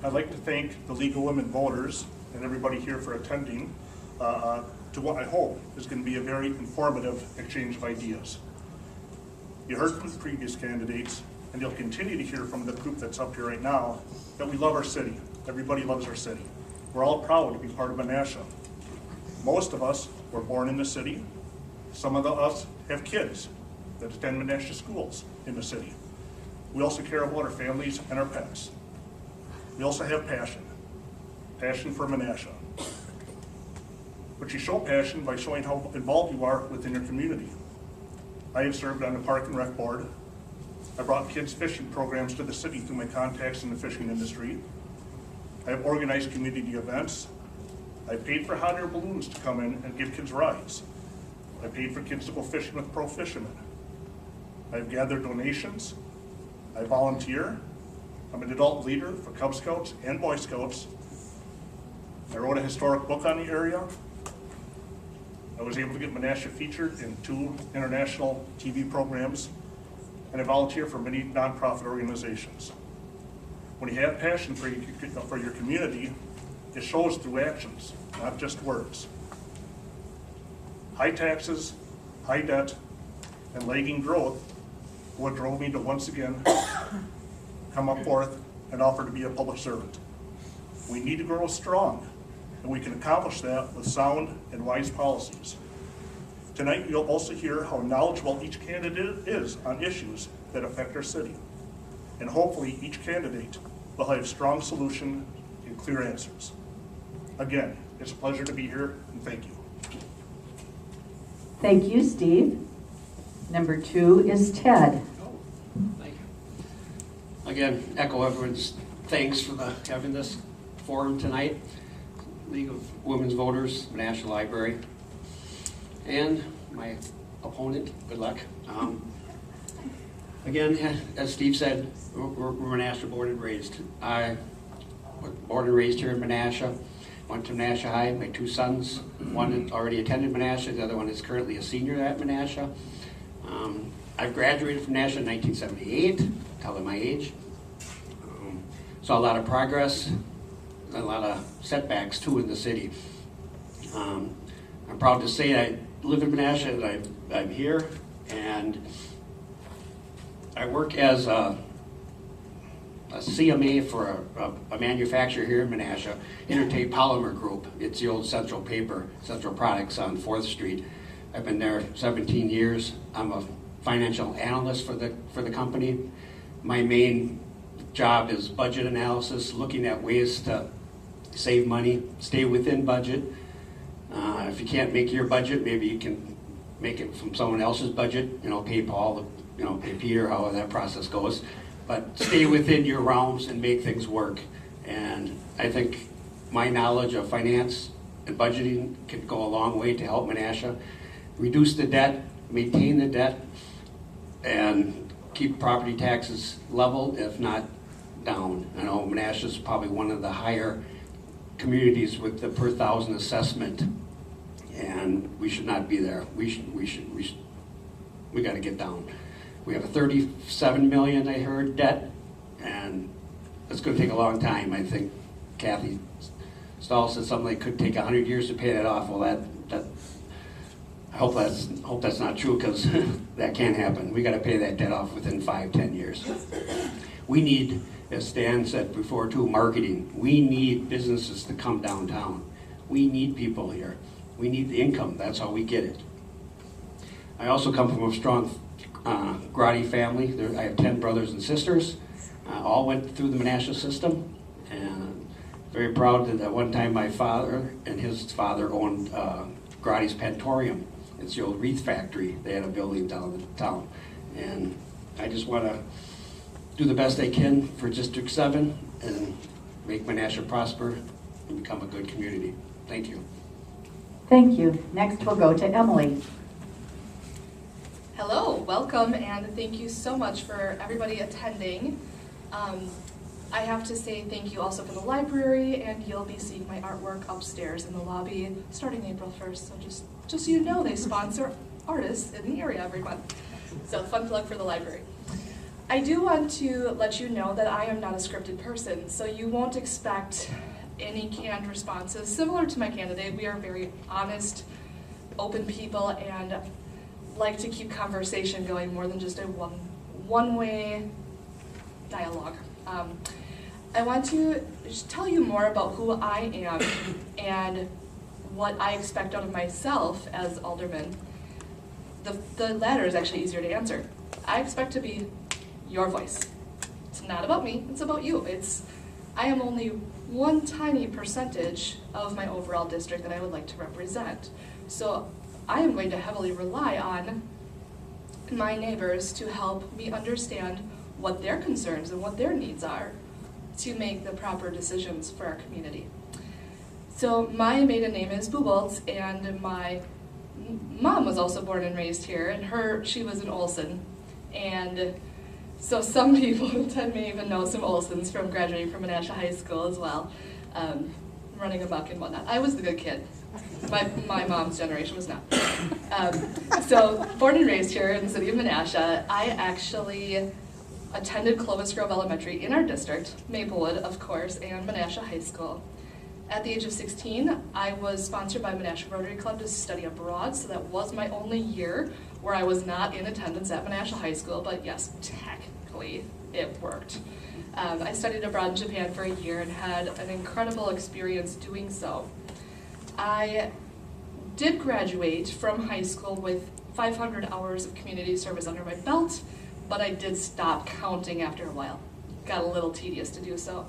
I'd like to thank the League of Women Voters and everybody here for attending to what I hope is going to be a very informative exchange of ideas. You heard from the previous candidates, and you'll continue to hear from the group that's up here right now, that we love our city. Everybody loves our city. We're all proud to be part of Menasha. Most of us were born in the city. Some of us have kids that attend Menasha schools in the city. We also care about our families and our pets. We also have passion for Menasha. But you show passion by showing how involved you are within your community. I have served on the Park and Rec Board. I brought kids fishing programs to the city through my contacts in the fishing industry. I have organized community events. I paid for hot air balloons to come in and give kids rides. I paid for kids to go fishing with pro fishermen. I've gathered donations. I volunteer. I'm an adult leader for Cub Scouts and Boy Scouts. I wrote a historic book on the area. I was able to get Menasha featured in 2 international TV programs, and I volunteer for many nonprofit organizations. When you have passion for your community, it shows through actions, not just words. High taxes, high debt, and lagging growth what drove me to once again come up forth and offer to be a public servant. We need to grow strong, and we can accomplish that with sound and wise policies. Tonight, you'll also hear how knowledgeable each candidate is on issues that affect our city. And hopefully, each candidate will have strong solutions and clear answers. Again, it's a pleasure to be here, and thank you. Thank you, Steve. Number 2 is Ted. Thank you. Again, echo everyone's thanks for having this forum tonight. League of Women's Voters, Menasha Library, and my opponent, good luck. Again, as Steve said, we're Menasha born and raised. I was born and raised here in Menasha. Went to Menasha High. My 2 sons, one had already attended Menasha, the other one is currently a senior at Menasha. I've graduated from Menasha in 1978, telling my age. Saw a lot of progress, a lot of setbacks too in the city. I'm proud to say I live in Menasha, that I'm here, and I work as a CMA for a manufacturer here in Menasha, Intertape Polymer Group. It's the old Central Paper, Central Products on 4th Street. I've been there 17 years. I'm a financial analyst for the company. My main job is budget analysis, looking at ways to save money, stay within budget. If you can't make your budget, maybe you can make it from someone else's budget, pay Paul, pay Peter, how that process goes. But stay within your realms and make things work. And I think my knowledge of finance and budgeting can go a long way to help Menasha reduce the debt, maintain the debt, and keep property taxes level, if not down. I know Menasha is probably one of the higher communities with the per thousand assessment, and we should not be there. We got to get down. We have a 37 million, I heard, debt, and it's going to take a long time. I think Kathy Stahl said something like could take 100 years to pay that off. Well, I hope that's not true, because that can't happen. We got to pay that debt off within 5-10 years. We need, as Stan said before too, marketing. We need businesses to come downtown. We need people here. We need the income. That's how we get it. I also come from a strong Grotti family. I have 10 brothers and sisters. All went through the Menasha system, and very proud that at one time my father and his father owned Grotti's Pentorium. It's the old wreath factory. They had a building down in town, and I just want to do the best I can for District 7 and make Menasha prosper and become a good community. Thank you. Thank you. Next we'll go to Emily. Hello, welcome, and thank you so much for everybody attending. I have to say thank you also for the library, and you'll be seeing my artwork upstairs in the lobby starting April 1st, so just so you know, they sponsor artists in the area every month. So fun plug for the library. I do want to let you know that I am not a scripted person, so you won't expect any canned responses. Similar to my candidate, we are very honest, open people and like to keep conversation going more than just a one-way dialogue. I want to just tell you more about who I am and what I expect out of myself as alderman. The latter is actually easier to answer. I expect to be your voice. It's not about me, it's about you. I am only one tiny percentage of my overall district that I would like to represent. So I am going to heavily rely on my neighbors to help me understand what their concerns and what their needs are to make the proper decisions for our community. So my maiden name is Buboltz, and my mom was also born and raised here, and she was an Olsen. And so some people may even know some Olsens from graduating from Menasha High School as well, running amok and whatnot. I was the good kid. My mom's generation was not. So born and raised here in the city of Menasha, I actually attended Clovis Grove Elementary in our district, Maplewood, of course, and Menasha High School. At the age of 16, I was sponsored by Menasha Rotary Club to study abroad, so that was my only year where I was not in attendance at Menasha High School, but yes, technically it worked. I studied abroad in Japan for a year and had an incredible experience doing so. I did graduate from high school with 500 hours of community service under my belt, but I did stop counting after a while. Got a little tedious to do so.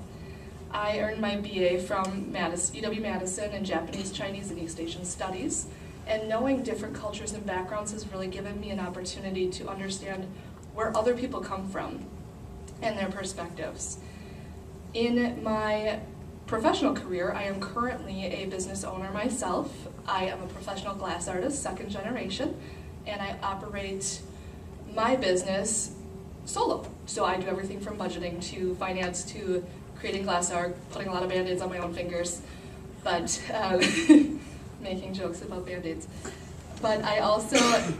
I earned my BA from UW-Madison in Japanese, Chinese, and East Asian Studies, and knowing different cultures and backgrounds has really given me an opportunity to understand where other people come from and their perspectives. In my professional career, I am currently a business owner myself. I am a professional glass artist, second generation, and I operate my business solo. So I do everything from budgeting to finance to creating glass art, putting a lot of Band-Aids on my own fingers, but making jokes about Band-Aids. But I also,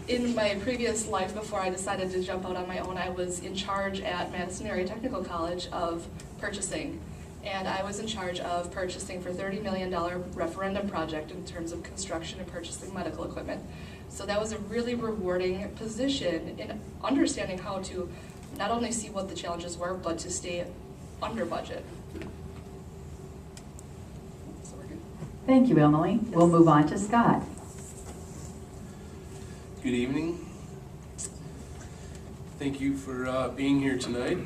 in my previous life before I decided to jump out on my own, I was in charge at Madison Area Technical College of purchasing. And I was in charge of purchasing for $30 million referendum project in terms of construction and purchasing medical equipment. So that was a really rewarding position in understanding how to not only see what the challenges were, but to stay under budget. So we're good. Thank you, Emily. We'll move on to Scott. Good evening. Thank you for being here tonight.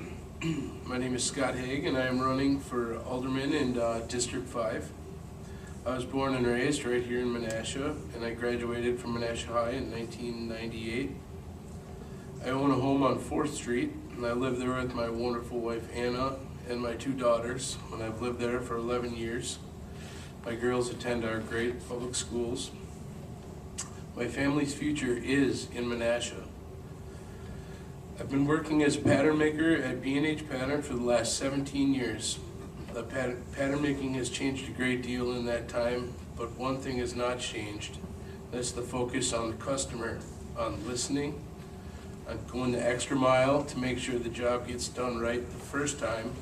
My name is Scott Haig, and I am running for Alderman in District 5. I was born and raised right here in Menasha, and I graduated from Menasha High in 1998. I own a home on 4th Street, and I live there with my wonderful wife Anna and my 2 daughters, and I've lived there for 11 years. My girls attend our great public schools. My family's future is in Menasha. I've been working as a pattern maker at B&H Pattern for the last 17 years. The pattern making has changed a great deal in that time, but one thing has not changed. That's the focus on the customer, on listening, on going the extra mile to make sure the job gets done right the first time,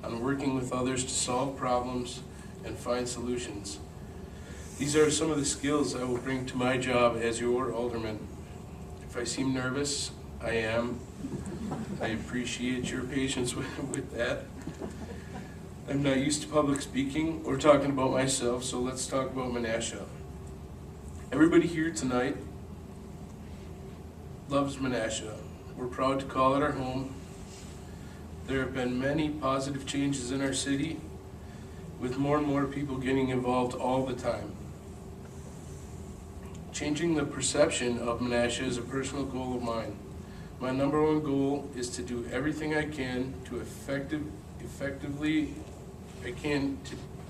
on working with others to solve problems and find solutions. These are some of the skills I will bring to my job as your alderman. If I seem nervous, I am. I appreciate your patience with that. I'm not used to public speaking or talking about myself, so let's talk about Menasha. Everybody here tonight loves Menasha. We're proud to call it our home. There have been many positive changes in our city, with more and more people getting involved all the time. Changing the perception of Menasha is a personal goal of mine. My number one goal is to do everything I can to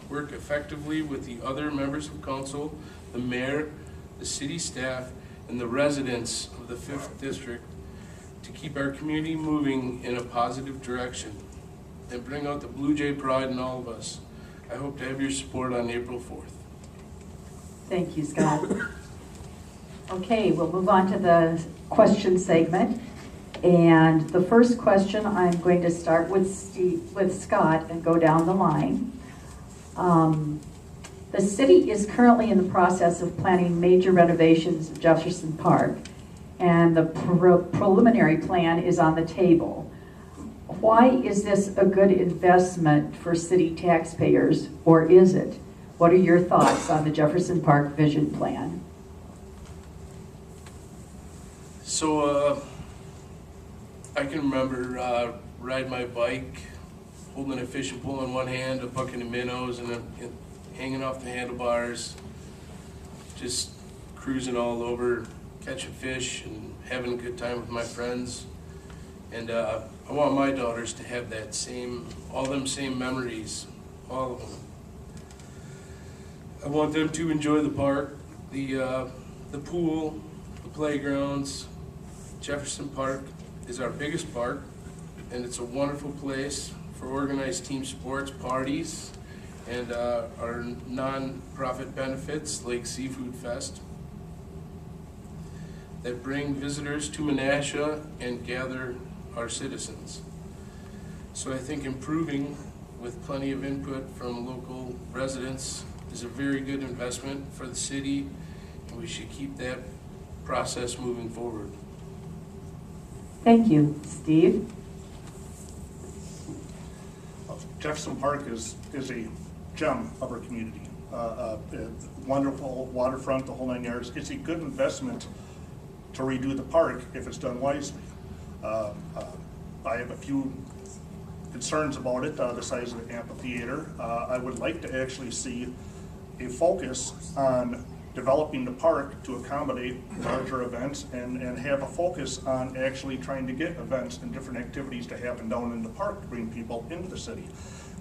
work effectively with the other members of council, the mayor, the city staff, and the residents of the 5th District to keep our community moving in a positive direction and bring out the Blue Jay pride in all of us. I hope to have your support on April 4th. Thank you, Scott. Okay, we'll move on to the question segment. And the first question, I'm going to start with Scott and go down the line. The city is currently in the process of planning major renovations of Jefferson Park, and the preliminary plan is on the table. Why is this a good investment for city taxpayers, or is it? What are your thoughts on the Jefferson Park vision plan? So, I can remember riding my bike, holding a fishing pole in one hand, a bucket of minnows, and hanging off the handlebars, just cruising all over, catching fish and having a good time with my friends. And I want my daughters to have that all them same memories, all of them. I want them to enjoy the park, the pool, the playgrounds. Jefferson Park is our biggest park, and it's a wonderful place for organized team sports, parties, and our non-profit benefits like Seafood Fest that bring visitors to Menasha and gather our citizens. So I think improving with plenty of input from local residents is a very good investment for the city, and we should keep that process moving forward. Thank you. Steve? Jefferson Park is a gem of our community. Wonderful waterfront, the whole 9 yards. It's a good investment to redo the park if it's done wisely. I have a few concerns about it, the size of the amphitheater. I would like to actually see a focus on developing the park to accommodate larger events and have a focus on actually trying to get events and different activities to happen down in the park to bring people into the city.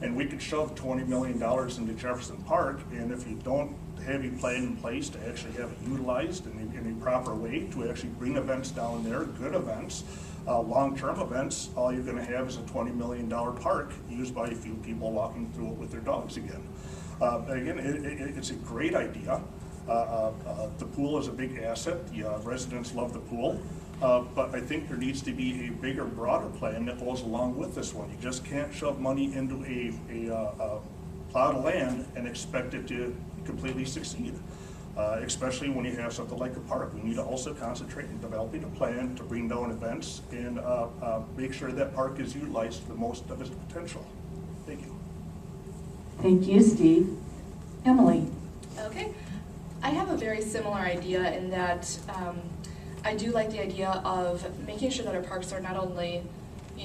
And we could shove $20 million into Jefferson Park, and if you don't have a plan in place to actually have it utilized in a proper way to actually bring events down there, good events, long-term events, all you're going to have is a $20 million park used by a few people walking through it with their dogs again. It's a great idea. The pool is a big asset. The residents love the pool. But I think there needs to be a bigger, broader plan that goes along with this one. You just can't shove money into a plot of land and expect it to completely succeed, especially when you have something like a park. We need to also concentrate on developing a plan to bring down events and make sure that park is utilized to the most of its potential. Thank you. Thank you, Steve. Emily? Okay. I have a very similar idea in that I do like the idea of making sure that our parks are not only,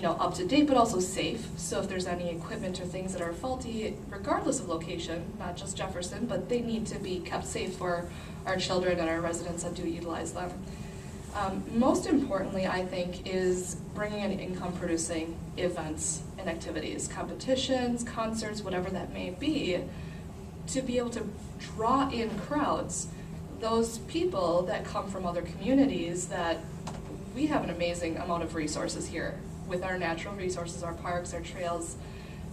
up to date, but also safe. So if there's any equipment or things that are faulty, regardless of location, not just Jefferson, but they need to be kept safe for our children and our residents that do utilize them. Most importantly, I think, is bringing in income-producing events and activities, competitions, concerts, whatever that may be, to be able to draw in crowds, those people that come from other communities that we have an amazing amount of resources here with our natural resources, our parks, our trails,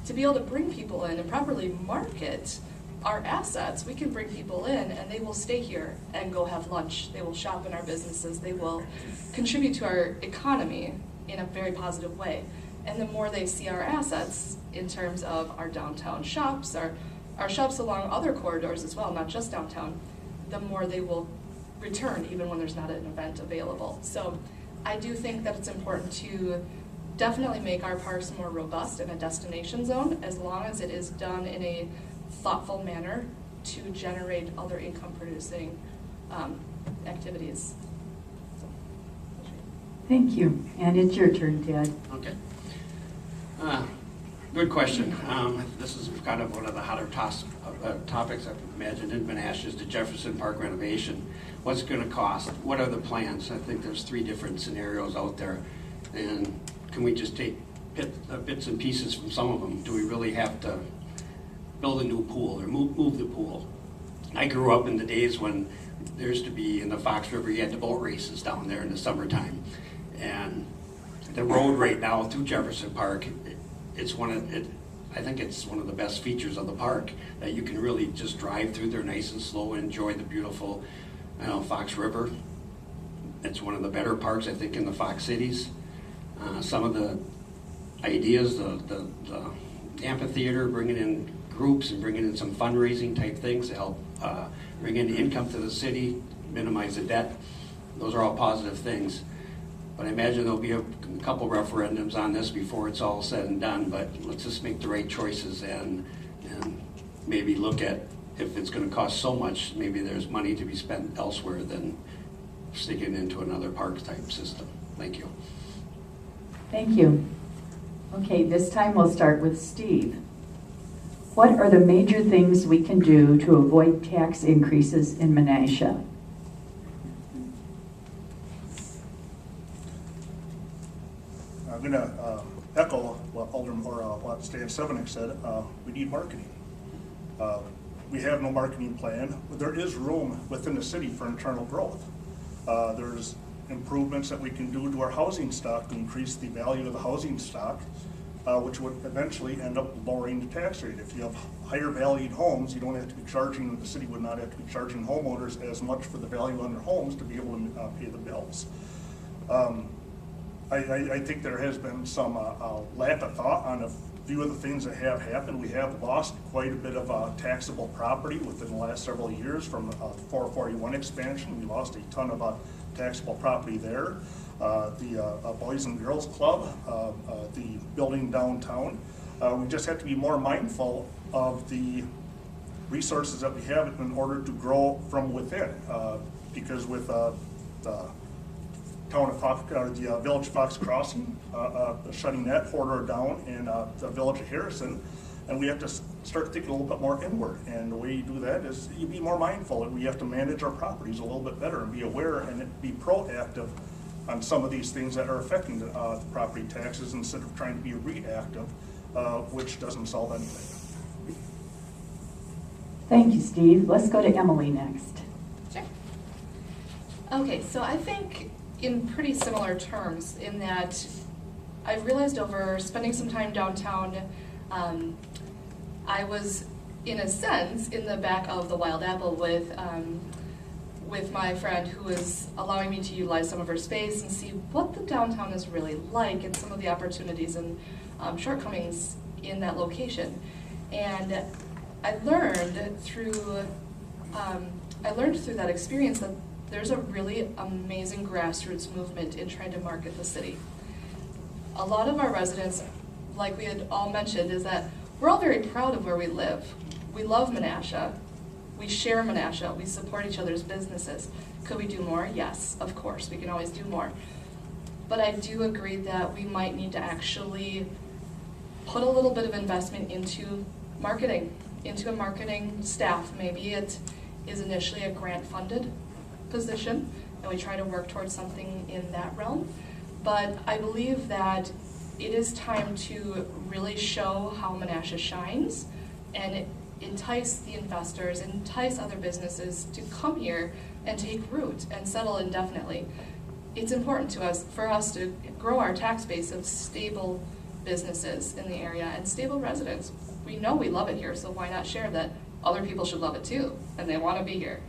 to be able to bring people in and properly market our assets. We can bring people in and they will stay here and go have lunch. They will shop in our businesses. They will contribute to our economy in a very positive way. And the more they see our assets in terms of our downtown shops, our shops along other corridors as well, not just downtown, the more they will return even when there's not an event available. So I do think that it's important to definitely make our parks more robust in a destination zone, as long as it is done in a thoughtful manner to generate other income-producing activities. So, Thank you. And it's your turn, Ted. Okay. Good question. This is kind of one of the hotter topics I've imagined in Menasha, is the Jefferson Park renovation. What's it going to cost? What are the plans? I think there's 3 different scenarios out there. And can we just take bits and pieces from some of them? Do we really have to build a new pool or move the pool? I grew up in the days when there used to be, in the Fox River, you had the boat races down there in the summertime. And the road right now through Jefferson Park, I think it's one of the best features of the park, that you can really just drive through there nice and slow and enjoy the beautiful Fox River. It's one of the better parks, I think, in the Fox cities. Some of the ideas, the amphitheater, bringing in groups and bringing in some fundraising type things to help bring in income to the city, minimize the debt. Those are all positive things. But I imagine there'll be a couple referendums on this before it's all said and done, but let's just make the right choices and maybe look at if it's going to cost so much, maybe there's money to be spent elsewhere than sticking into another park type system. Thank you. Thank you. Okay, this time we'll start with Steve. What are the major things we can do to avoid tax increases in Menasha? I'm going to echo what Stan Sevenik said. We need marketing. We have no marketing plan. There is room within the city for internal growth. There's improvements that we can do to our housing stock to increase the value of the housing stock, which would eventually end up lowering the tax rate. If you have higher valued homes, you don't have to be charging, the city would not have to be charging homeowners as much for the value on their homes to be able to pay the bills. I think there has been some lack of thought on a few of the things that have happened. We have lost quite a bit of taxable property within the last several years from 441 expansion. We lost a ton of taxable property there. The Boys and Girls Club, the building downtown. We just have to be more mindful of the resources that we have in order to grow from within. Because with the town of Fox, or the village of Fox Crossing, shutting that corridor down, and the village of Harrison, and we have to start thinking a little bit more inward. And the way you do that is you be more mindful, and we have to manage our properties a little bit better and be aware and be proactive on some of these things that are affecting the property taxes instead of trying to be reactive, which doesn't solve anything. Thank you, Steve. Let's go to Emily next. Sure. Okay, so I think in pretty similar terms in that I've realized over spending some time downtown, I was, in a sense, in the back of the Wild Apple with my friend who was allowing me to utilize some of her space and see what the downtown is really like and some of the opportunities and shortcomings in that location. And I learned through that experience that there's a really amazing grassroots movement in trying to market the city. A lot of our residents, like we had all mentioned, is that we're all very proud of where we live. We love Menasha. We share Menasha. We support each other's businesses. Could we do more? Yes, of course. We can always do more. But I do agree that we might need to actually put a little bit of investment into marketing, into a marketing staff. Maybe it is initially a grant-funded position, and we try to work towards something in that realm. But I believe that it is time to really show how Menasha shines and entice the investors, entice other businesses to come here and take root and settle indefinitely. It's important to us, for us to grow our tax base of stable businesses in the area and stable residents. We know we love it here, so why not share that other people should love it too, and they want to be here.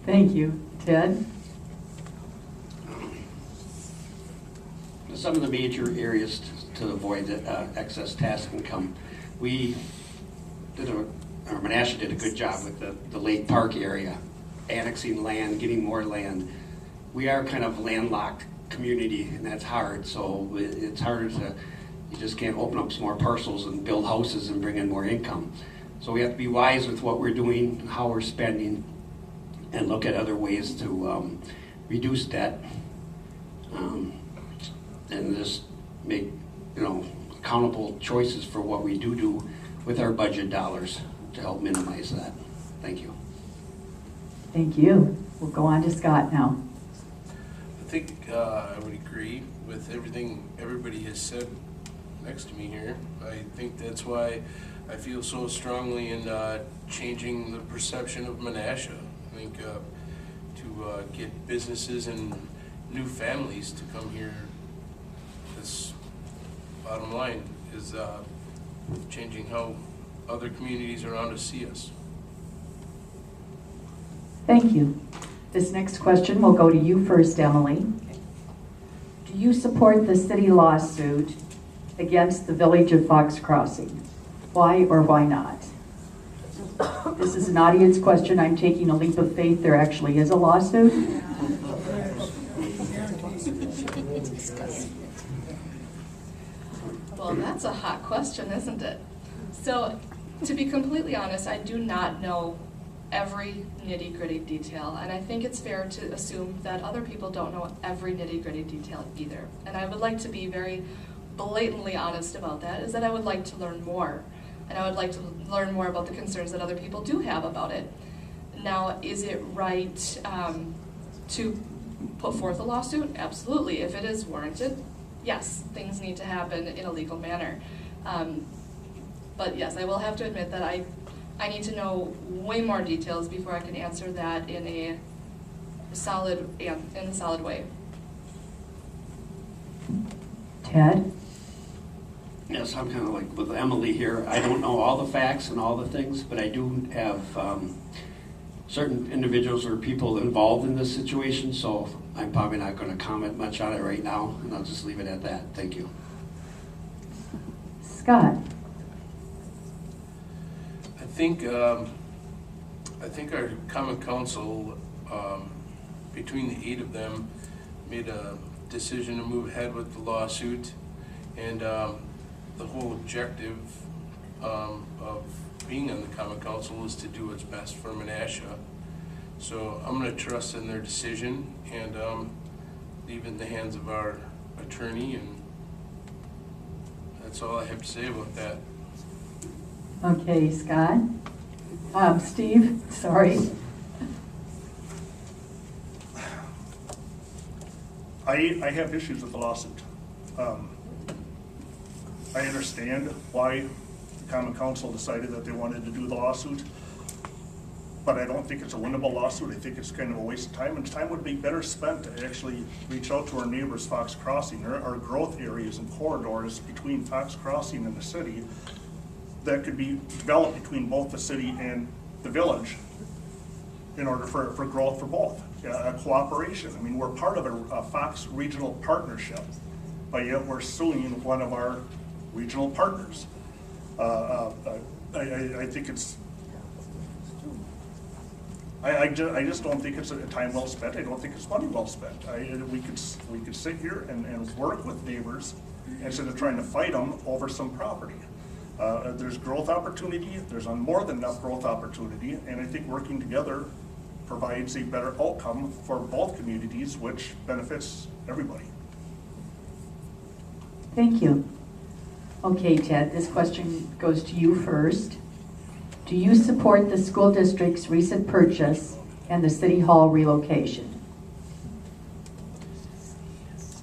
Thank you. Ted? Some of the major areas to avoid the excess tax income, Menasha did a good job with the Lake Park area, annexing land, getting more land. We are kind of a landlocked community, and that's hard, so it's harder you just can't open up some more parcels and build houses and bring in more income. So we have to be wise with what we're doing, how we're spending, and look at other ways to reduce debt, and just make accountable choices for what we do with our budget dollars to help minimize that. Thank you. Thank you. We'll go on to Scott now. I think I would agree with everything everybody has said next to me here. I think that's why I feel so strongly in changing the perception of Menasha. I think to get businesses and new families to come here, this bottom line is changing how other communities around us see us. Thank you. This next question will go to you first, Emily. Do you support the city lawsuit against the village of Fox Crossing? Why or why not? This is an audience question. I'm taking a leap of faith. There actually is a lawsuit. Well, that's a hot question, isn't it? So, to be completely honest, I do not know every nitty-gritty detail, and I think it's fair to assume that other people don't know every nitty-gritty detail either. And I would like to be very blatantly honest about that, is that I would like to learn more. And I would like to learn more about the concerns that other people do have about it. Now, is it right to put forth a lawsuit? Absolutely. If it is warranted, yes, things need to happen in a legal manner. But yes, I will have to admit that I need to know way more details before I can answer that in a solid way. Ted? Yes, I'm kind of like with Emily here. I don't know all the facts and all the things, but I do have certain individuals or people involved in this situation, so I'm probably not going to comment much on it right now, and I'll just leave it at that. Thank you. Scott? I think our common council, between the 8 of them, made a decision to move ahead with the lawsuit, and the whole objective of being on the common council is to do what's best for Menasha. So I'm going to trust in their decision and leave it in the hands of our attorney, and that's all I have to say about that. Okay, Scott? Steve, sorry. I have issues with the lawsuit. I understand why the Common Council decided that they wanted to do the lawsuit, but I don't think it's a winnable lawsuit. I think it's kind of a waste of time, and time would be better spent to actually reach out to our neighbors, Fox Crossing. There are growth areas and corridors between Fox Crossing and the city that could be developed between both the city and the village in order for growth for both, a cooperation. I mean, we're part of a Fox regional partnership, but yet we're suing one of our regional partners. I think it's, I just don't think it's a time well spent. I don't think it's money well spent. We could sit here and work with neighbors instead of trying to fight them over some property. There's growth opportunity, there's more than enough growth opportunity, and I think working together provides a better outcome for both communities, which benefits everybody. Thank you. Okay, Ted, this question goes to you first. Do you support the school district's recent purchase and the city hall relocation?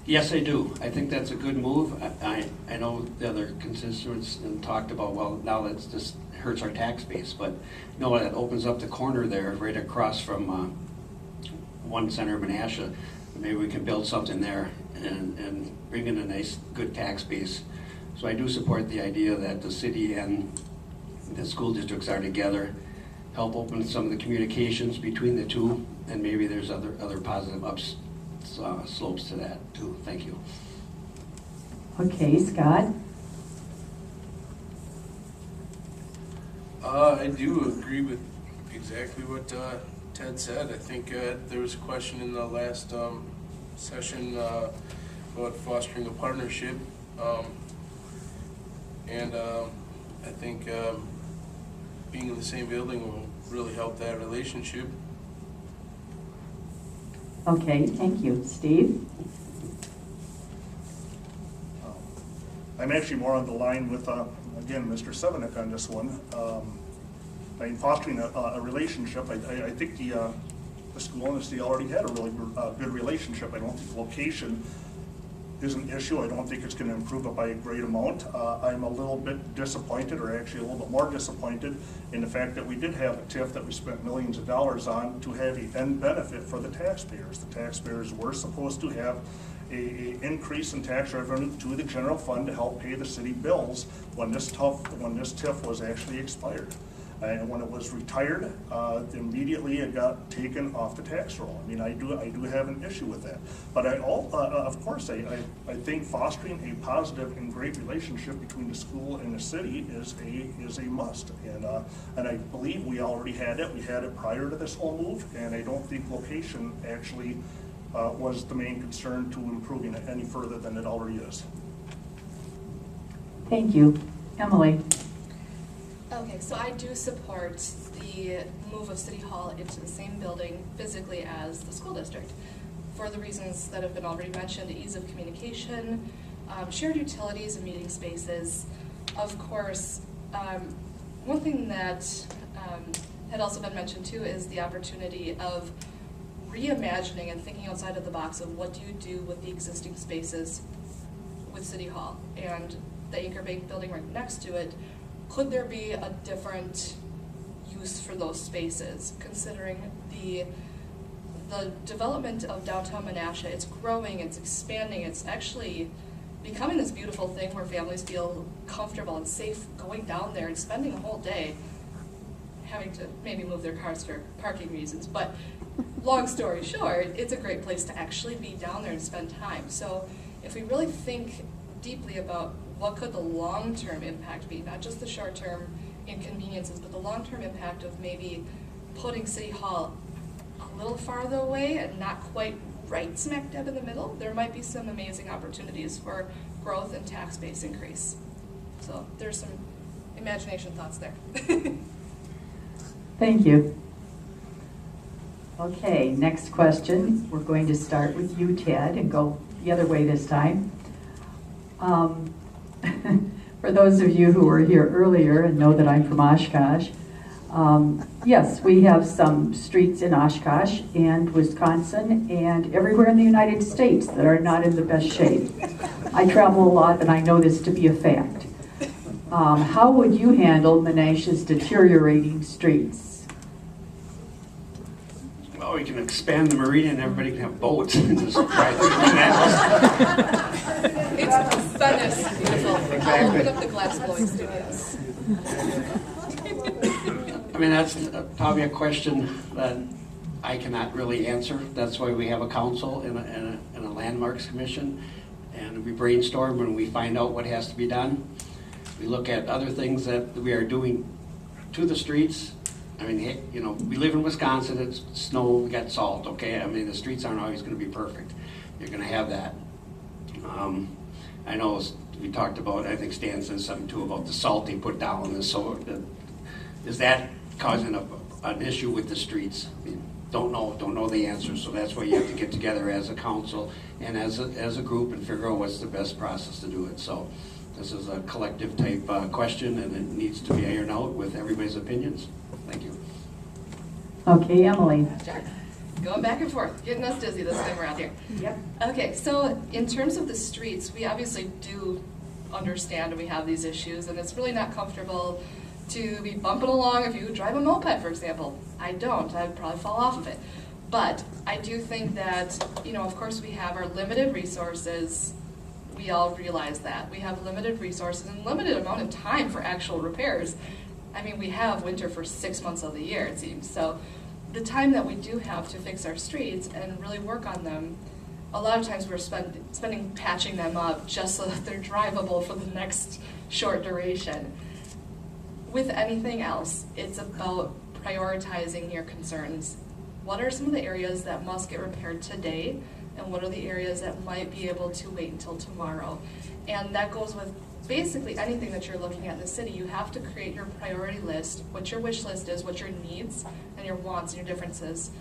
Yes, I do. I think that's a good move. I know the other constituents talked about, well, now that just hurts our tax base, but no, that opens up the corner there right across from One Center Menasha. Maybe we can build something there and bring in a nice, good tax base. So I do support the idea that the city and the school districts are together, help open some of the communications between the two, and maybe there's other positive slopes to that too. Thank you. Okay, Scott? I do agree with exactly what Ted said. I think there was a question in the last session about fostering a partnership, and I think being in the same building will really help that relationship. Okay, thank you. Steve? I'm actually more on the line with, again, Mr. Sevenik on this one. I mean, fostering a relationship, I think the school and the city already had a really good relationship. I don't think location is an issue. I don't think it's going to improve it by a great amount. I'm a little bit disappointed, or actually a little bit more disappointed, in the fact that we did have a TIF that we spent millions of dollars on to have an end benefit for the taxpayers. The taxpayers were supposed to have a increase in tax revenue to the general fund to help pay the city bills when this TIF was actually expired. And when it was retired, immediately it got taken off the tax roll. I mean, I do have an issue with that. But of course, I think fostering a positive and great relationship between the school and the city is a must. And I believe we already had it. We had it prior to this whole move, and I don't think location actually was the main concern to improving it any further than it already is. Thank you. Emily? Okay, so I do support the move of City Hall into the same building physically as the school district for the reasons that have been already mentioned: ease of communication, shared utilities and meeting spaces. Of course, one thing that had also been mentioned too is the opportunity of reimagining and thinking outside of the box of what do you do with the existing spaces with City Hall and the Anchor Bank building right next to it. Could there be a different use for those spaces, considering the development of downtown Menasha? It's growing, it's expanding, it's actually becoming this beautiful thing where families feel comfortable and safe going down there and spending a whole day having to maybe move their cars for parking reasons. But long story short, it's a great place to actually be down there and spend time. So if we really think deeply about what could the long-term impact be, not just the short-term inconveniences, but the long-term impact of maybe putting City Hall a little farther away and not quite right smack dab in the middle, there might be some amazing opportunities for growth and tax base increase. So there's some imagination thoughts there. Thank you. Okay, next question. We're going to start with you, Ted, and go the other way this time. For those of you who were here earlier and know that I'm from Oshkosh, yes, we have some streets in Oshkosh and Wisconsin and everywhere in the United States that are not in the best shape. I travel a lot and I know this to be a fact. How would you handle Menasha's deteriorating streets? Well, we can expand the marina and everybody can have boats and just drive through the canals. It's Venice, beautiful. Exactly. I'll open up the glass blowing studios. I mean, that's probably a question that I cannot really answer. That's why we have a council and a landmarks commission, and we brainstorm and we find out what has to be done. We look at other things that we are doing to the streets. I mean, hey, you know, we live in Wisconsin, it's snow, we got salt, okay? I mean, the streets aren't always going to be perfect. You're going to have that. I know we talked about, I think Stan said something too about the salt they put down, and so is that causing an issue with the streets? I mean, don't know the answer, so that's why you have to get together as a council and as a group and figure out what's the best process to do it. So this is a collective type question, and it needs to be ironed out with everybody's opinions. Thank you. Okay, Emily. Sure. Going back and forth, getting us dizzy this time around here. Yep. Okay, so in terms of the streets, we obviously do understand we have these issues, and it's really not comfortable to be bumping along if you drive a moped, for example. I don't. I'd probably fall off of it. But I do think that, you know, of course we have our limited resources. We all realize that. We have limited resources and limited amount of time for actual repairs. I mean, we have winter for 6 months of the year, it seems. So the time that we do have to fix our streets and really work on them, a lot of times we're spending patching them up just so that they're drivable for the next short duration. With anything else, it's about prioritizing your concerns. What are some of the areas that must get repaired today, and what are the areas that might be able to wait until tomorrow? And that goes with basically anything that you're looking at in the city. You have to create your priority list, what your wish list is, what your needs and your wants and your differences.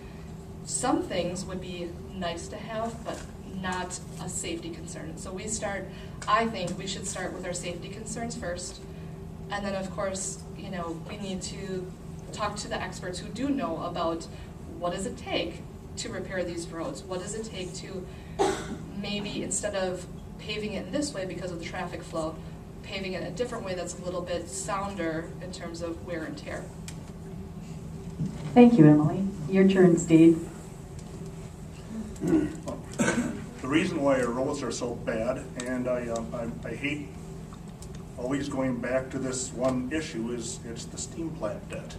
Some things would be nice to have, but not a safety concern. So I think we should start with our safety concerns first. And then of course, you know, we need to talk to the experts who do know about what does it take to repair these roads? What does it take to maybe, instead of paving it in this way because of the traffic flow, paving it a different way that's a little bit sounder in terms of wear and tear. Thank you, Emily. Your turn, Steve. The reason why our roads are so bad, and I hate always going back to this one issue is it's the steam plant debt.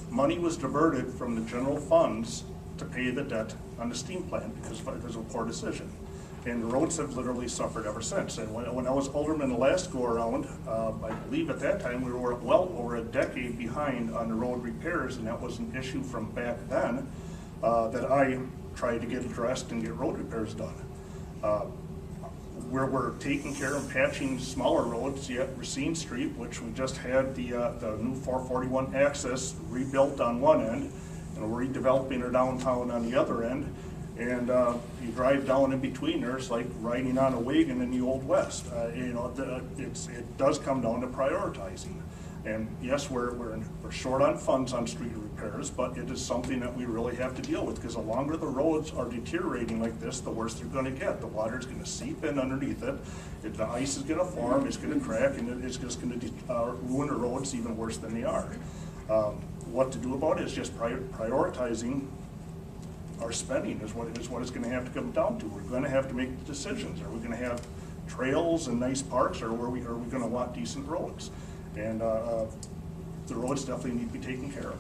Money was diverted from the general funds to pay the debt on the steam plant because it was a poor decision. And the roads have literally suffered ever since. And when I was alderman the last go around, I believe at that time we were well over a decade behind on the road repairs, and that was an issue from back then that I tried to get addressed and get road repairs done. Where we're taking care of patching smaller roads, yet Racine Street, which we just had the new 441 access rebuilt on one end, and we're redeveloping our downtown on the other end. And you drive down in between there, it's like riding on a wagon in the Old West. It does come down to prioritizing. And yes, we're short on funds on street repairs, but it is something that we really have to deal with, because the longer the roads are deteriorating like this, the worse they're going to get. The water's going to seep in underneath it. The ice is going to form, it's going to crack, and it's just going to ruin the roads even worse than they are. What to do about it is just prioritizing our spending is what it's going to have to come down to. We're going to have to make decisions. Are we going to have trails and nice parks, or are we going to want decent roads? And the roads definitely need to be taken care of.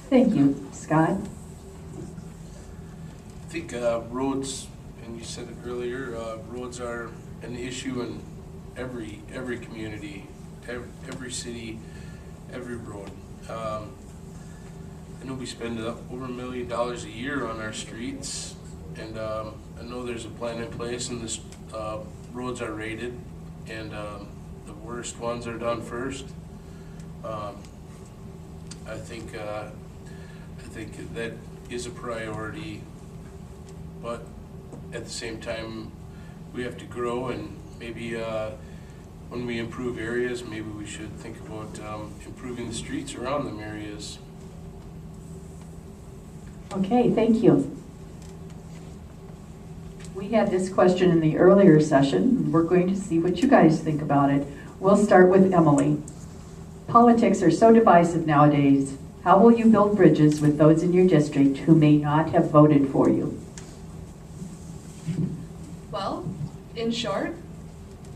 Thank you. Scott? I think roads, and you said it earlier, roads are an issue in every community, every city, every road. I know we spend over $1 million a year on our streets, and I know there's a plan in place, and the roads are rated, and the worst ones are done first. I think that is a priority, but at the same time, we have to grow, and maybe when we improve areas, maybe we should think about improving the streets around them areas. Okay, thank you. We had this question in the earlier session. We're going to see what you guys think about it. We'll start with Emily. Politics are so divisive nowadays. How will you build bridges with those in your district who may not have voted for you? Well, in short,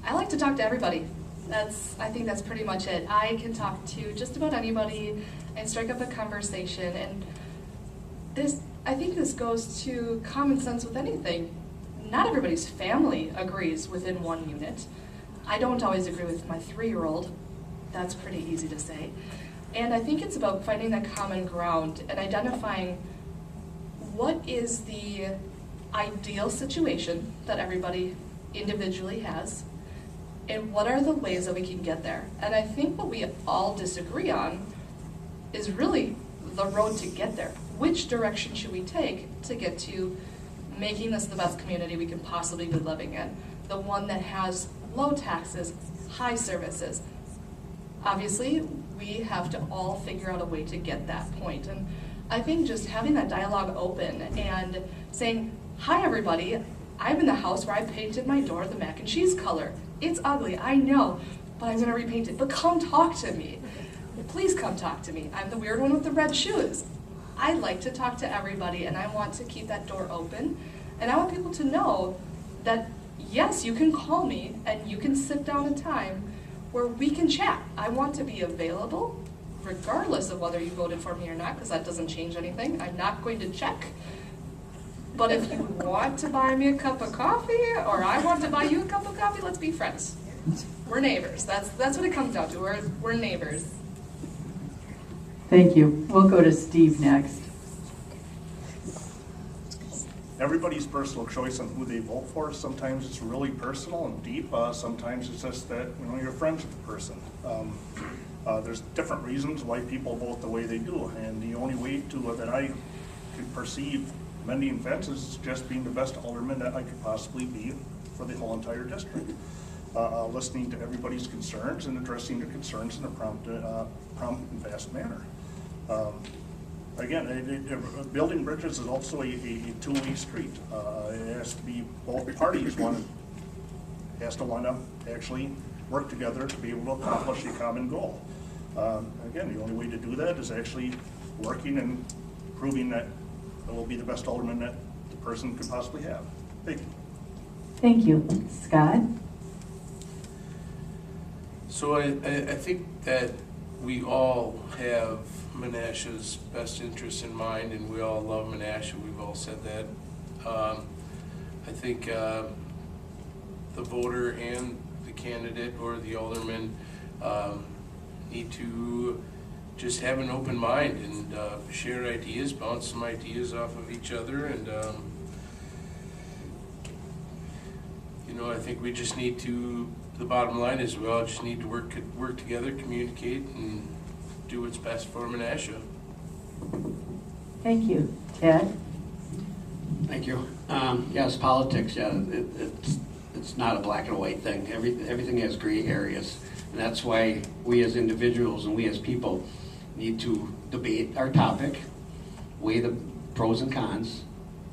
I like to talk to everybody. I think that's pretty much it. I can talk to just about anybody and strike up a conversation, and I think this goes to common sense with anything. Not everybody's family agrees within one unit. I don't always agree with my 3-year-old. That's pretty easy to say. And I think it's about finding that common ground and identifying what is the ideal situation that everybody individually has, and what are the ways that we can get there. And I think what we all disagree on is really the road to get there. Which direction should we take to get to making this the best community we can possibly be living in? The one that has low taxes, high services. Obviously, we have to all figure out a way to get that point. And I think just having that dialogue open and saying, hi everybody, I'm in the house where I painted my door the mac and cheese color. It's ugly, I know, but I'm gonna repaint it. But come talk to me. Please come talk to me. I'm the weird one with the red shoes. I like to talk to everybody, and I want to keep that door open. And I want people to know that, yes, you can call me and you can sit down a time where we can chat. I want to be available, regardless of whether you voted for me or not, because that doesn't change anything. I'm not going to check. But if you want to buy me a cup of coffee, or I want to buy you a cup of coffee, let's be friends. We're neighbors. That's what it comes down to. We're neighbors. Thank you. We'll go to Steve next. Everybody's personal choice on who they vote for, sometimes it's really personal and deep. Sometimes it's just that you're friends with the person. There's different reasons why people vote the way they do, and the only way that I could perceive mending fences is just being the best alderman that I could possibly be for the whole entire district. Listening to everybody's concerns and addressing their concerns in a prompt and fast manner. Again, building bridges is also a two-way street. It has to be both parties has to want to actually work together to be able to accomplish a common goal. Again, the only way to do that is actually working and proving that it will be the best alderman that the person could possibly have. Thank you. Thank you. Scott? So I think that we all have Menasha's best interests in mind, and we all love Menasha. We've all said that. I think the voter and the candidate or the alderman need to just have an open mind and share ideas, bounce some ideas off of each other, and I think we just need to. The bottom line is we all just need to work together, communicate, and do what's best for Menasha. Thank you. Ted? Thank you. Yes, politics, yeah, it's not a black and white thing. Everything has gray areas. And that's why we as individuals and we as people need to debate our topic, weigh the pros and cons,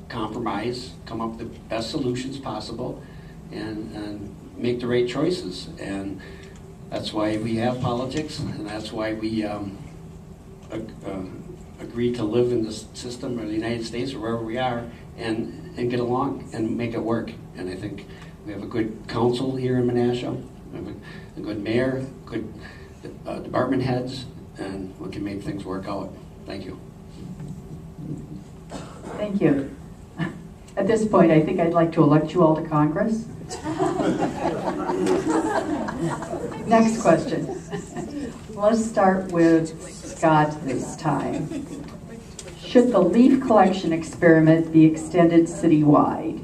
compromise, come up with the best solutions possible, and make the right choices. And that's why we have politics, and that's why we agree to live in this system of the United States or wherever we are, and get along and make it work. And I think we have a good council here in Menasha, we have a good mayor, good department heads, and we can make things work out. Thank you. Thank you. At this point, I think I'd like to elect you all to Congress. Next question. Let's start with Scott this time. Should the leaf collection experiment be extended citywide?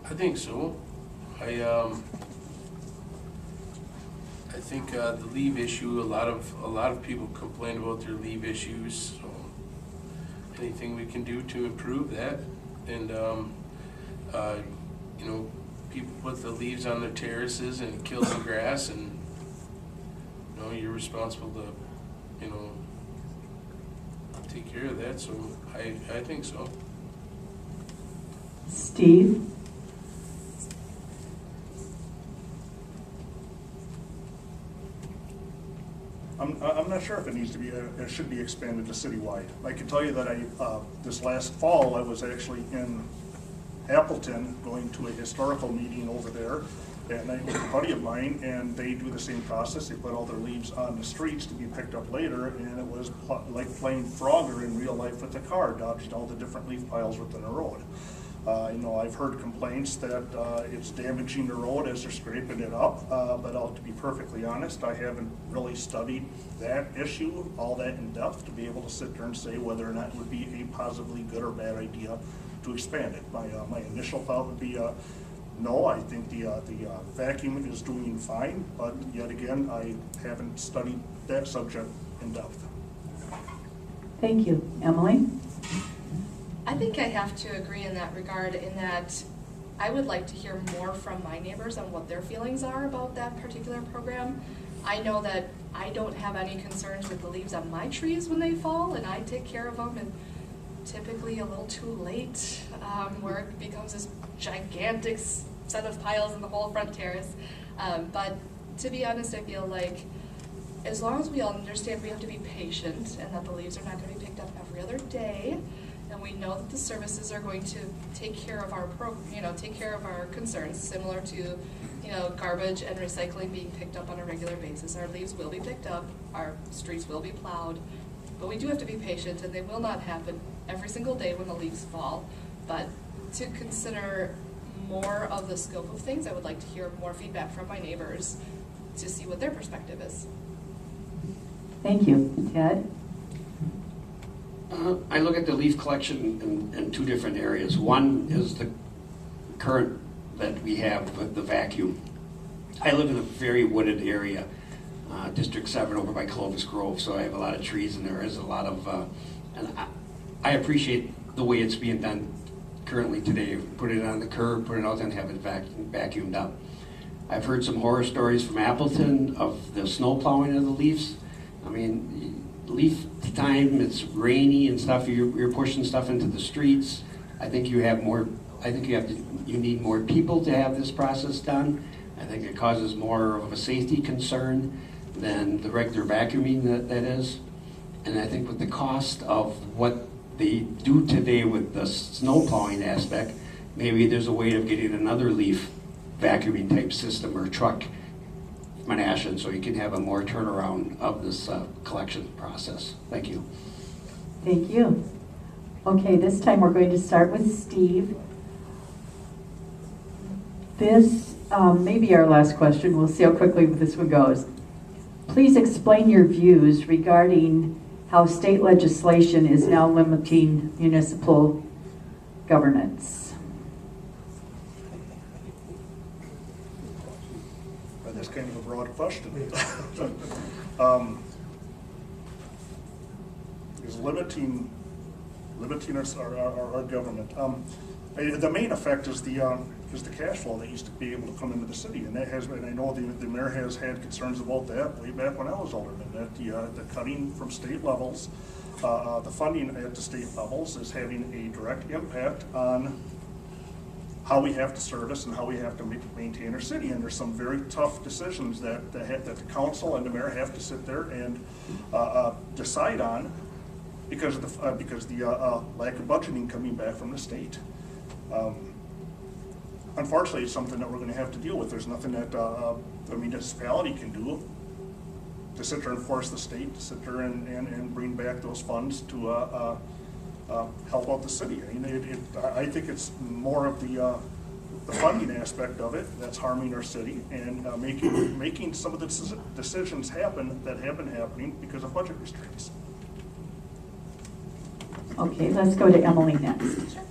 I think so. I think the leave issue. A lot of people complain about their leave issues. So anything we can do to improve that, and people put the leaves on their terraces and it kills the grass, and you're responsible to take care of that. So I think so. Steve? I'm not sure if it should be expanded to citywide. I can tell you that this last fall, I was actually in Appleton going to a historical meeting over there, and I with a buddy of mine, and they do the same process. They put all their leaves on the streets to be picked up later, and it was like playing Frogger in real life with the car, dodging all the different leaf piles within the road. I've heard complaints that it's damaging the road as they're scraping it up, but to be perfectly honest, I haven't really studied that issue all that in depth to be able to sit there and say whether or not it would be a positively good or bad idea to expand it. My initial thought would be no. I think the vacuum is doing fine, but yet again, I haven't studied that subject in depth. Thank you. Emily? I think I have to agree in that regard, in that I would like to hear more from my neighbors on what their feelings are about that particular program. I know that I don't have any concerns with the leaves on my trees when they fall, and I take care of them, and typically a little too late, where it becomes this gigantic set of piles in the whole front terrace. But to be honest, I feel like as long as we all understand we have to be patient and that the leaves are not going to be picked up every other day, and we know that the services are going to take care of our take care of our concerns, similar to garbage and recycling being picked up on a regular basis. Our leaves will be picked up, our streets will be plowed, but we do have to be patient, and they will not happen every single day when the leaves fall. But to consider more of the scope of things, I would like to hear more feedback from my neighbors to see what their perspective is. Thank you. Ted? I look at the leaf collection in two different areas. One is the current that we have with the vacuum. I live in a very wooded area, District 7 over by Clovis Grove, so I have a lot of trees, and there is a lot of, and I appreciate the way it's being done currently today. Put it on the curb, put it out there, and have it vacuumed up. I've heard some horror stories from Appleton of the snow plowing of the leaves. I mean, leaf time, it's rainy and stuff, you're pushing stuff into the streets. I think you need more people to have this process done. I think it causes more of a safety concern than the regular vacuuming that is. And I think with the cost of what they do today with the snow plowing aspect, maybe there's a way of getting another leaf vacuuming type system or truck, Menasha, so you can have a more turnaround of this collection process. Thank you. Thank you. Okay, this time we're going to start with Steve. This may be our last question. We'll see how quickly this one goes. Please explain your views regarding how state legislation is now limiting municipal governance. That's kind of a broad question. Is limiting our government. The main effect is the cash flow that used to be able to come into the city, and that has been. I know the mayor has had concerns about that way back when I was alderman. That the cutting from state levels, the funding at the state levels is having a direct impact on how we have to service and how we have to maintain our city. And there's some very tough decisions that the council and the mayor have to sit there and decide on because of the lack of budgeting coming back from the state. Unfortunately, it's something that we're going to have to deal with. There's nothing that a municipality can do to sit there and force the state to sit there and bring back those funds to help out the city. I mean, I think it's more of the funding aspect of it that's harming our city and making some of the decisions happen that have been happening because of budget restraints. Okay, let's go to Emily next. Sure.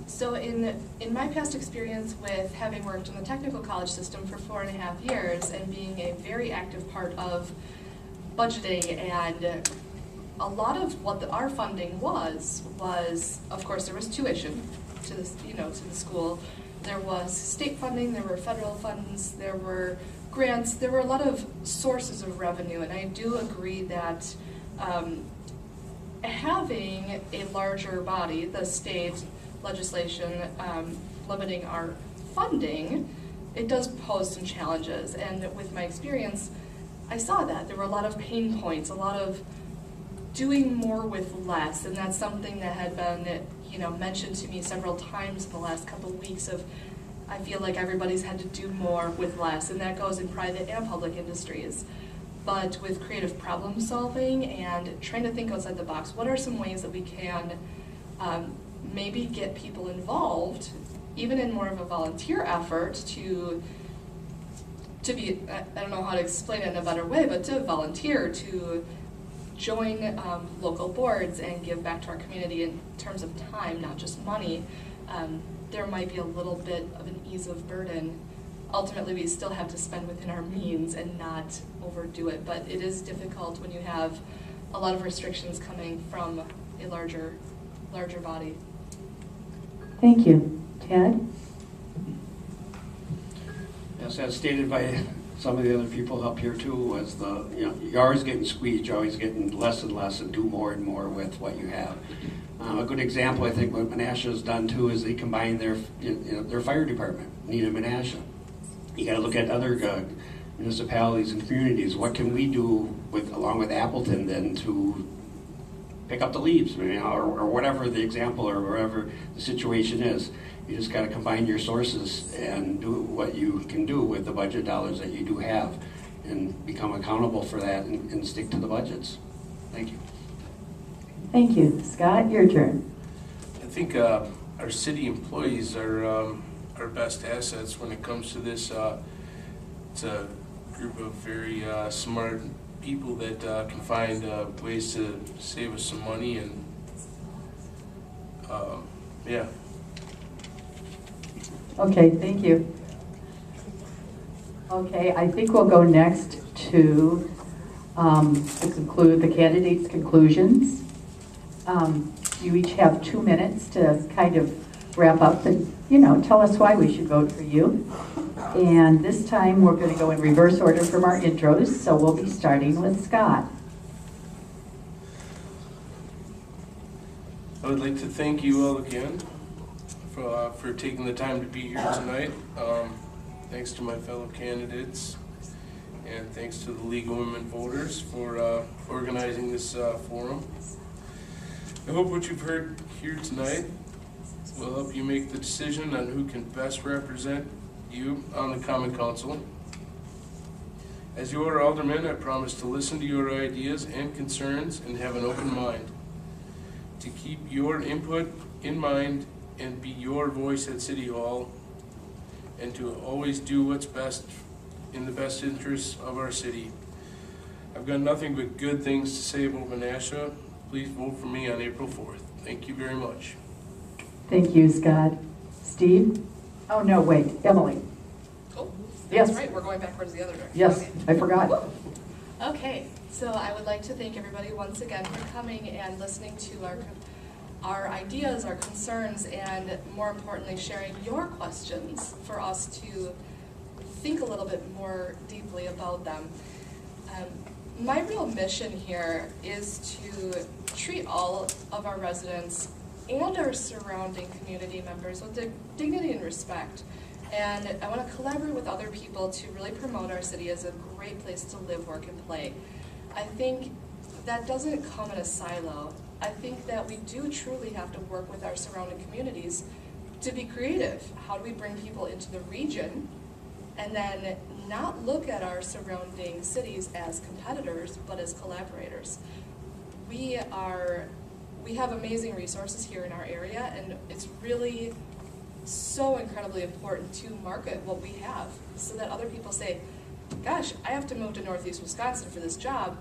So in my past experience with having worked in the technical college system for 4.5 years and being a very active part of budgeting, and a lot of what our funding was of course there was tuition to this, to the school. There was state funding, there were federal funds, there were grants, there were a lot of sources of revenue, and I do agree that having a larger body, the state legislation limiting our funding, it does pose some challenges. And with my experience, I saw that there were a lot of pain points, a lot of doing more with less, and that's something that had been mentioned to me several times in the last couple of weeks. Of I feel like everybody's had to do more with less, and that goes in private and public industries. But with creative problem solving and trying to think outside the box, what are some ways that we can maybe get people involved, even in more of a volunteer effort to be, I don't know how to explain it in a better way, but to volunteer, to join local boards and give back to our community in terms of time, not just money. There might be a little bit of an ease of burden. Ultimately, we still have to spend within our means and not overdo it, but it is difficult when you have a lot of restrictions coming from a larger body. Thank you. Ted? Yes, as stated by some of the other people up here too, was you're always getting squeezed, you're always getting less and less and do more and more with what you have. A good example, I think, what Menasha has done too is they combine their fire department, Nina Menasha. You got to look at other municipalities and communities. What can we do along with Appleton then to pick up the leaves, or whatever the example or whatever the situation is. You just got to combine your sources and do what you can do with the budget dollars that you do have, and become accountable for that and stick to the budgets. Thank you. Thank you. Scott, your turn. I think our city employees are our best assets when it comes to this. It's a group of very smart people that can find ways to save us some money, and yeah. Okay, thank you. Okay, I think we'll go next to conclude the candidates' conclusions. You each have 2 minutes to kind of wrap up and, tell us why we should vote for you. And this time we're going to go in reverse order from our intros, so we'll be starting with Scott. I would like to thank you all again for taking the time to be here tonight. Thanks to my fellow candidates, and thanks to the League of Women Voters for organizing this forum. I hope what you've heard here tonight will help you make the decision on who can best represent you on the Common Council. As your alderman, I promise to listen to your ideas and concerns and have an open mind, to keep your input in mind and be your voice at City Hall, and to always do what's best in the best interests of our city. I've got nothing but good things to say about Menasha. Please vote for me on April 4th. Thank you very much. Thank you, Scott. Steve? Oh, no, wait, Emily. Oh, Yes. that's right, we're going backwards the other direction. Yes, Okay. I forgot. Okay, so I would like to thank everybody once again for coming and listening to our ideas, our concerns, and more importantly, sharing your questions for us to think a little bit more deeply about them. My real mission here is to treat all of our residents and our surrounding community members with dignity and respect. And I want to collaborate with other people to really promote our city as a great place to live, work, and play. I think that doesn't come in a silo. I think that we do truly have to work with our surrounding communities to be creative. How do we bring people into the region and then not look at our surrounding cities as competitors, but as collaborators? We have amazing resources here in our area, and it's really so incredibly important to market what we have so that other people say, gosh, I have to move to Northeast Wisconsin for this job.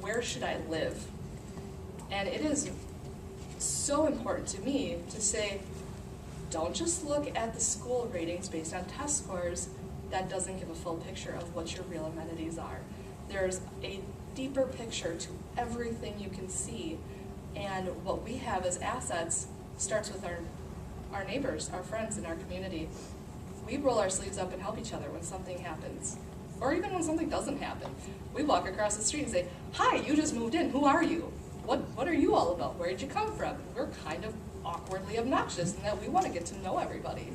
Where should I live? And it is so important to me to say, don't just look at the school ratings based on test scores. That doesn't give a full picture of what your real amenities are. There's a deeper picture to everything you can see. And what we have as assets starts with our neighbors, our friends in our community. We roll our sleeves up and help each other when something happens. Or even when something doesn't happen. We walk across the street and say, hi, you just moved in, who are you? What are you all about? Where did you come from? We're kind of awkwardly obnoxious in that we want to get to know everybody.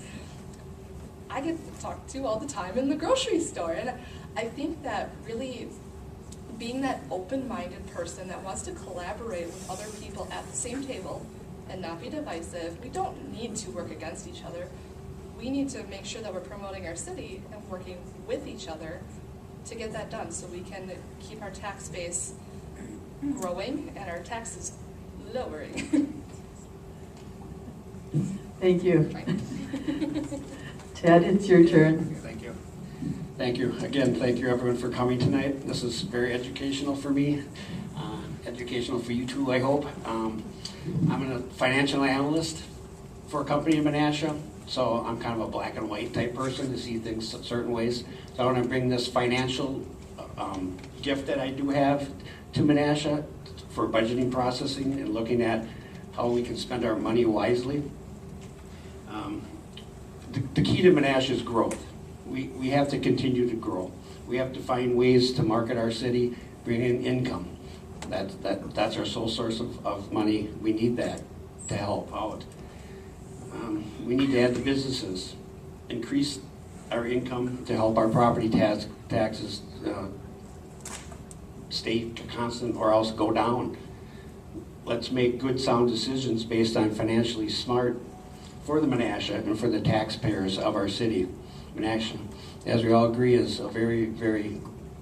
I get talked to all the time in the grocery store, and I think that really being that open-minded person that wants to collaborate with other people at the same table and not be divisive. We don't need to work against each other. We need to make sure that we're promoting our city and working with each other to get that done so we can keep our tax base growing and our taxes lowering. Thank you. Ted, it's your turn. Thank you. Thank you. Again, thank you everyone for coming tonight. This is very educational for me, educational for you too, I hope. I'm a financial analyst for a company in Menasha, so I'm kind of a black and white type person to see things certain ways. So I want to bring this financial gift that I do have to Menasha for budgeting processing and looking at how we can spend our money wisely. The key to Menasha is growth. We have to continue to grow. We have to find ways to market our city, bring in income. That's our sole source of money. We need that to help out. We need to add the businesses, increase our income to help our property taxes stay constant or else go down. Let's make good, sound decisions based on financially smart for the Menasha and for the taxpayers of our city. Menasha, as we all agree, is a very, very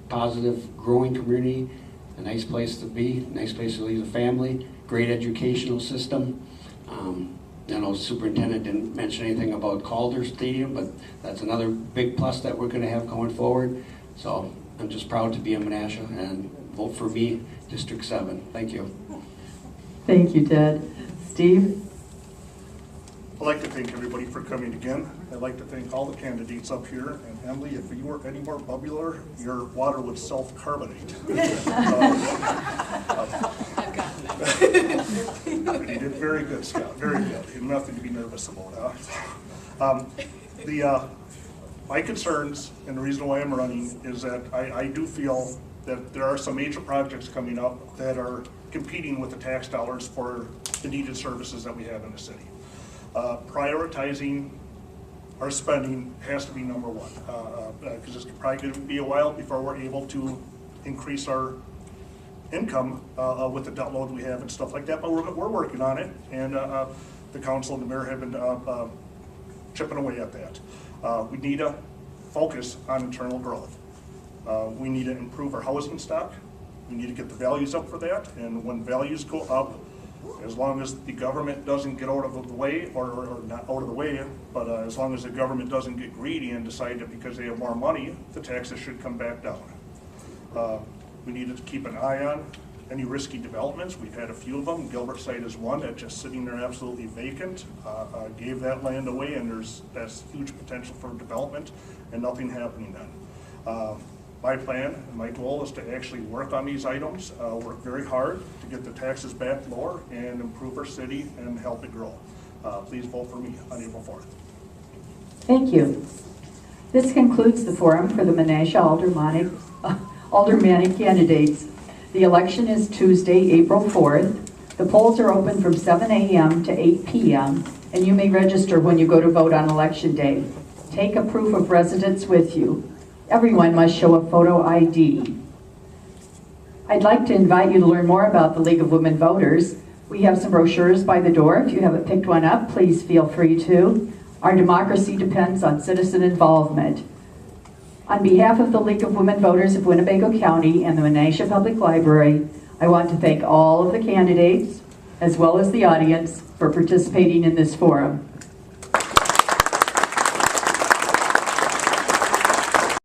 positive, growing community, a nice place to be, a nice place to leave a family, great educational system. I know the superintendent didn't mention anything about Calder Stadium, but that's another big plus that we're going to have going forward. So I'm just proud to be in Menasha, and vote for me, District 7. Thank you. Thank you, Ted. Steve? I'd like to thank everybody for coming again. I'd like to thank all the candidates up here. And Emily, if you were any more bubbler, your water would self-carbonate. I've gotten that. You did very good, Scott, very good. You have nothing to be nervous about, huh? My concerns, and the reason why I'm running, is that I do feel that there are some major projects coming up that are competing with the tax dollars for the needed services that we have in the city. Prioritizing our spending has to be number one, because it's probably going to be a while before we're able to increase our income with the debt load we have and stuff like that, but we're working on it, and the council and the mayor have been chipping away at that. We need to focus on internal growth. We need to improve our housing stock. We need to get the values up for that, and when values go up, as long as the government doesn't get out of the way, or not out of the way, but as long as the government doesn't get greedy and decide that because they have more money, the taxes should come back down. We need to keep an eye on any risky developments. We've had a few of them. Gilbert site is one that's just sitting there absolutely vacant. Gave that land away, and that's huge potential for development, and nothing happening then. My plan and my goal is to actually work on these items, work very hard to get the taxes back lower and improve our city and help it grow. Please vote for me on April 4th. Thank you. This concludes the forum for the Menasha Aldermanic candidates. The election is Tuesday, April 4th. The polls are open from 7 a.m. to 8 p.m., and you may register when you go to vote on election day. Take a proof of residence with you. Everyone must show a photo ID. I'd like to invite you to learn more about the League of Women Voters. We have some brochures by the door. If you haven't picked one up, please feel free to. Our democracy depends on citizen involvement. On behalf of the League of Women Voters of Winnebago County and the Menasha Public Library, I want to thank all of the candidates, as well as the audience, for participating in this forum.